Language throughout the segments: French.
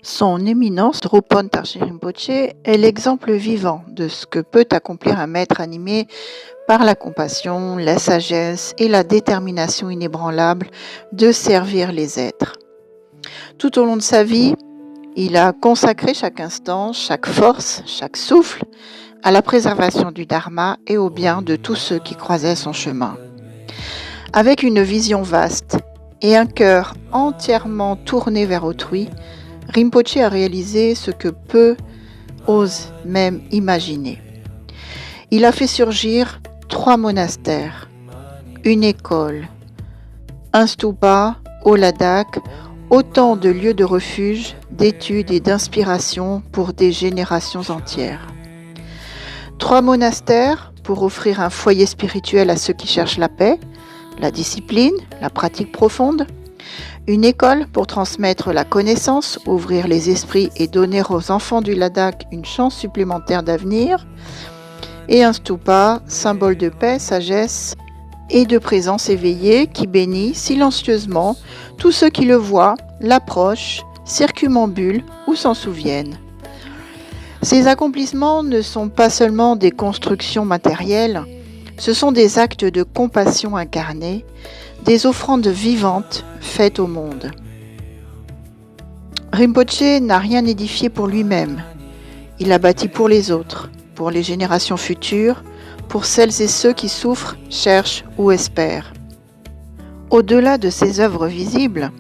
Son éminence, Drupon Tarshi Rinpoche, est l'exemple vivant de ce que peut accomplir un maître animé par la compassion, la sagesse et la détermination inébranlable de servir les êtres. Tout au long de sa vie, il a consacré chaque instant, chaque force, chaque souffle à la préservation du Dharma et au bien de tous ceux qui croisaient son chemin. Avec une vision vaste et un cœur entièrement tourné vers autrui, Rinpoche a réalisé ce que peu osent même imaginer. Il a fait surgir 3 monastères, une école, un stupa au Ladakh, autant de lieux de refuge, d'études et d'inspiration pour des générations entières. 3 monastères pour offrir un foyer spirituel à ceux qui cherchent la paix, la discipline, la pratique profonde. Une école pour transmettre la connaissance, ouvrir les esprits et donner aux enfants du Ladakh une chance supplémentaire d'avenir. Et un stupa, symbole de paix, sagesse et de présence éveillée qui bénit silencieusement tous ceux qui le voient, l'approchent, circumambulent ou s'en souviennent. Ces accomplissements ne sont pas seulement des constructions matérielles, ce sont des actes de compassion incarnés, des offrandes vivantes faites au monde. Rinpoche n'a rien édifié pour lui-même. Il a bâti pour les autres, pour les générations futures, pour celles et ceux qui souffrent, cherchent ou espèrent. Au-delà de ses œuvres visibles,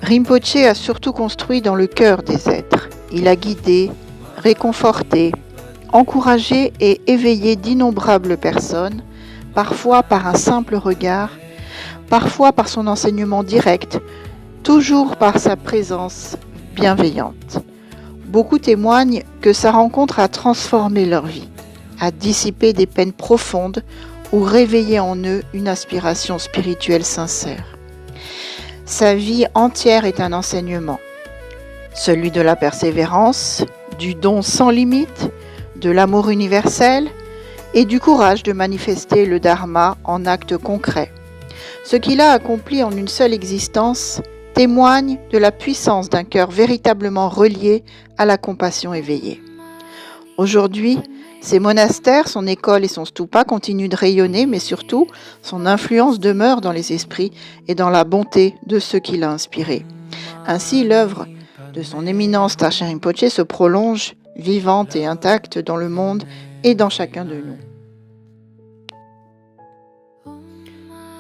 Rinpoche a surtout construit dans le cœur des êtres. Il a guidé, réconforté, encouragé et éveillé d'innombrables personnes, parfois par un simple regard, parfois par son enseignement direct, toujours par sa présence bienveillante. Beaucoup témoignent que sa rencontre a transformé leur vie, a dissipé des peines profondes ou réveillé en eux une aspiration spirituelle sincère. Sa vie entière est un enseignement, celui de la persévérance, du don sans limite, de l'amour universel et du courage de manifester le Dharma en actes concrets. Ce qu'il a accompli en une seule existence témoigne de la puissance d'un cœur véritablement relié à la compassion éveillée. Aujourd'hui, ses monastères, son école et son stupa continuent de rayonner, mais surtout, son influence demeure dans les esprits et dans la bonté de ceux qui l'ont inspiré. Ainsi, l'œuvre de son éminence Tarshi Rinpoche se prolonge, vivante et intacte dans le monde et dans chacun de nous.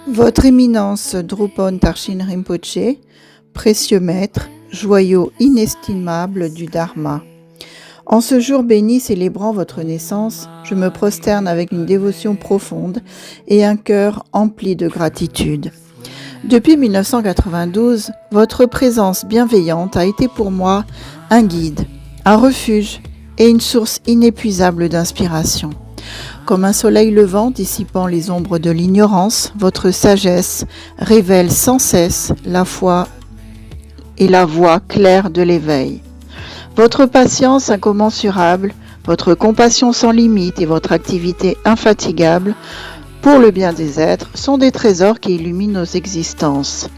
Votre éminence Drupon Tarshin Rinpoche, précieux maître, joyau inestimable du Dharma. En ce jour béni célébrant votre naissance, je me prosterne avec une dévotion profonde et un cœur empli de gratitude. Depuis 1992, votre présence bienveillante a été pour moi un guide, un refuge et une source inépuisable d'inspiration. Comme un soleil levant dissipant les ombres de l'ignorance, votre sagesse révèle sans cesse la foi et la voie claire de l'éveil. Votre patience incommensurable, votre compassion sans limite et votre activité infatigable pour le bien des êtres sont des trésors qui illuminent nos existences.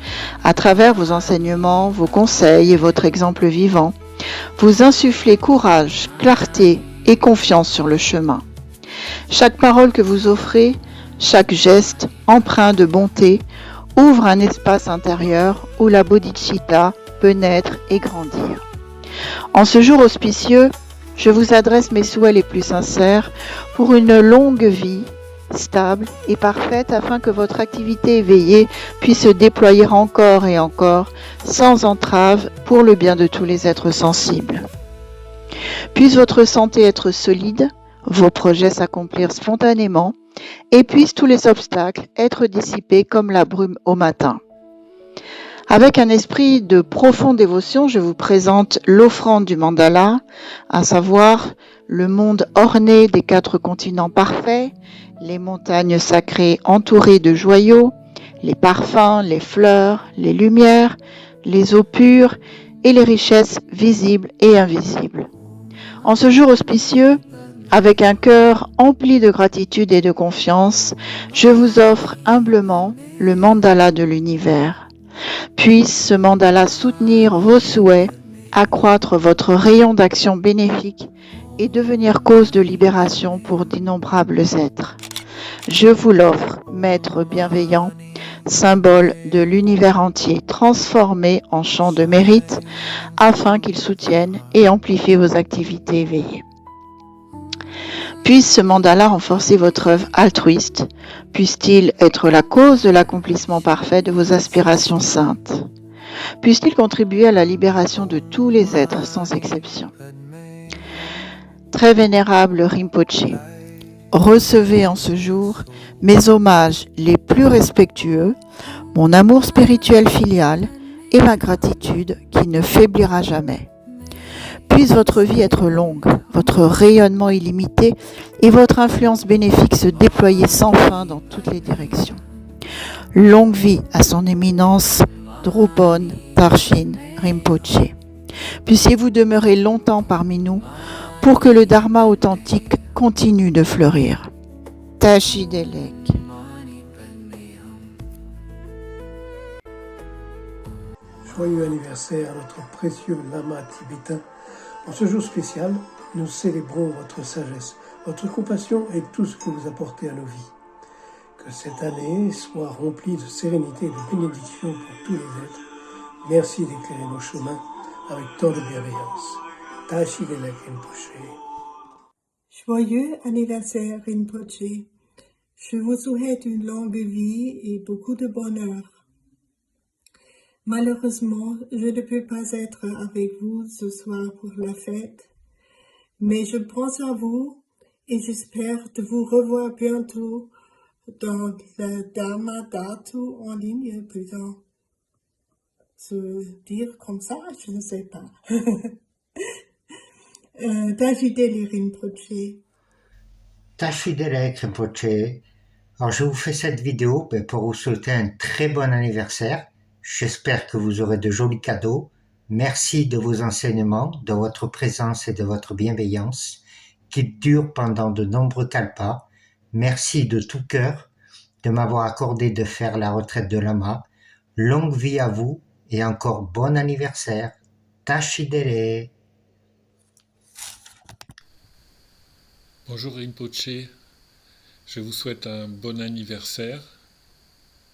À travers vos enseignements, vos conseils et votre exemple vivant, vous insufflez courage, clarté et confiance sur le chemin. Chaque parole que vous offrez, chaque geste empreint de bonté ouvre un espace intérieur où la bodhicitta peut naître et grandir. En ce jour auspicieux, je vous adresse mes souhaits les plus sincères pour une longue vie, stable et parfaite afin que votre activité éveillée puisse se déployer encore et encore, sans entrave, pour le bien de tous les êtres sensibles. Puisse votre santé être solide, vos projets s'accomplir spontanément et puissent tous les obstacles être dissipés comme la brume au matin. Avec un esprit de profonde dévotion, je vous présente l'offrande du mandala, à savoir le monde orné des 4 continents parfaits, les montagnes sacrées entourées de joyaux, les parfums, les fleurs, les lumières, les eaux pures et les richesses visibles et invisibles. En ce jour auspicieux, avec un cœur empli de gratitude et de confiance, je vous offre humblement le mandala de l'univers. Puisse ce mandala soutenir vos souhaits accroître votre rayon d'action bénéfique et devenir cause de libération pour d'innombrables êtres. Je vous l'offre, Maître bienveillant, symbole de l'univers entier, transformé en champ de mérite, afin qu'il soutienne et amplifie vos activités éveillées. Puisse ce mandala renforcer votre œuvre altruiste, puisse-t-il être la cause de l'accomplissement parfait de vos aspirations saintes. Puisse-t-il contribuer à la libération de tous les êtres sans exception. Très vénérable Rinpoche, recevez en ce jour mes hommages les plus respectueux, mon amour spirituel filial et ma gratitude qui ne faiblira jamais. Puisse votre vie être longue, votre rayonnement illimité et votre influence bénéfique se déployer sans fin dans toutes les directions. Longue vie à son éminence Drupon Tarshin Rinpoche. Puissiez-vous demeurer longtemps parmi nous pour que le Dharma authentique continue de fleurir. Tashi Delek. Joyeux anniversaire à notre précieux lama tibétain. En ce jour spécial, nous célébrons votre sagesse, votre compassion et tout ce que vous apportez à nos vies. Que cette année soit remplie de sérénité et de bénédiction pour tous les êtres. Merci d'éclairer nos chemins avec tant de bienveillance. Tashi Delek Rinpoche. Joyeux anniversaire Rinpoche. Je vous souhaite une longue vie et beaucoup de bonheur. Malheureusement, je ne peux pas être avec vous ce soir pour la fête, mais je pense à vous et j'espère de vous revoir bientôt dans le Dharma Dhatu en ligne, peut-on se dire comme ça, je ne sais pas. Tashi Delek Rinpoche. Tashi Delek Rinpoche. Alors je vous fais cette vidéo pour vous souhaiter un très bon anniversaire. J'espère que vous aurez de jolis cadeaux. Merci de vos enseignements, de votre présence et de votre bienveillance qui durent pendant de nombreux kalpas. Merci de tout cœur de m'avoir accordé de faire la retraite de lama. Longue vie à vous et encore bon anniversaire. Tashi Delek. Bonjour Rinpoche, je vous souhaite un bon anniversaire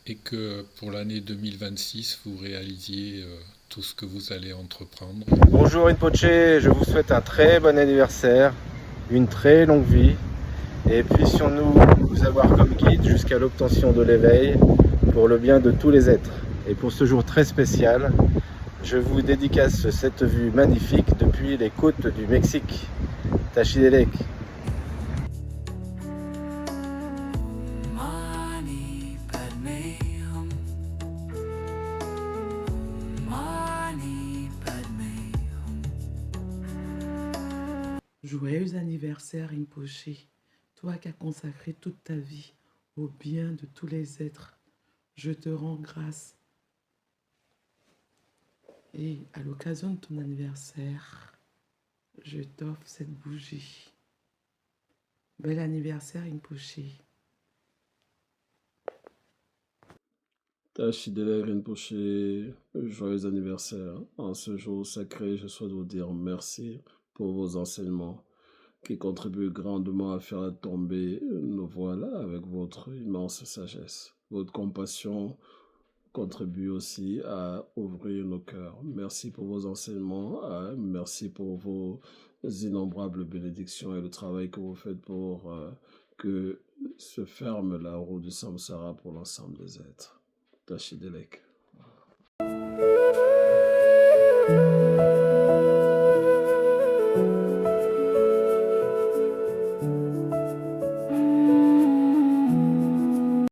et que pour l'année 2026 vous réalisiez tout ce que vous allez entreprendre. Bonjour Rinpoche, je vous souhaite un très bon anniversaire, une très longue vie et puissions-nous vous avoir comme guide jusqu'à l'obtention de l'éveil pour le bien de tous les êtres. Et pour ce jour très spécial, je vous dédicace cette vue magnifique depuis les côtes du Mexique. Tashi Delek. Joyeux anniversaire Rinpoche, toi qui as consacré toute ta vie au bien de tous les êtres. Je te rends grâce. Et à l'occasion de ton anniversaire, je t'offre cette bougie. Bel anniversaire Rinpoche. Tashi Delek Rinpoche, joyeux anniversaire. En ce jour sacré, je souhaite vous dire merci pour vos enseignements qui contribuent grandement à faire tomber nos voiles avec votre immense sagesse. Votre compassion contribue aussi à ouvrir nos cœurs. Merci pour vos enseignements, merci pour vos innombrables bénédictions et le travail que vous faites pour que se ferme la roue du samsara pour l'ensemble des êtres. Tashi Delek.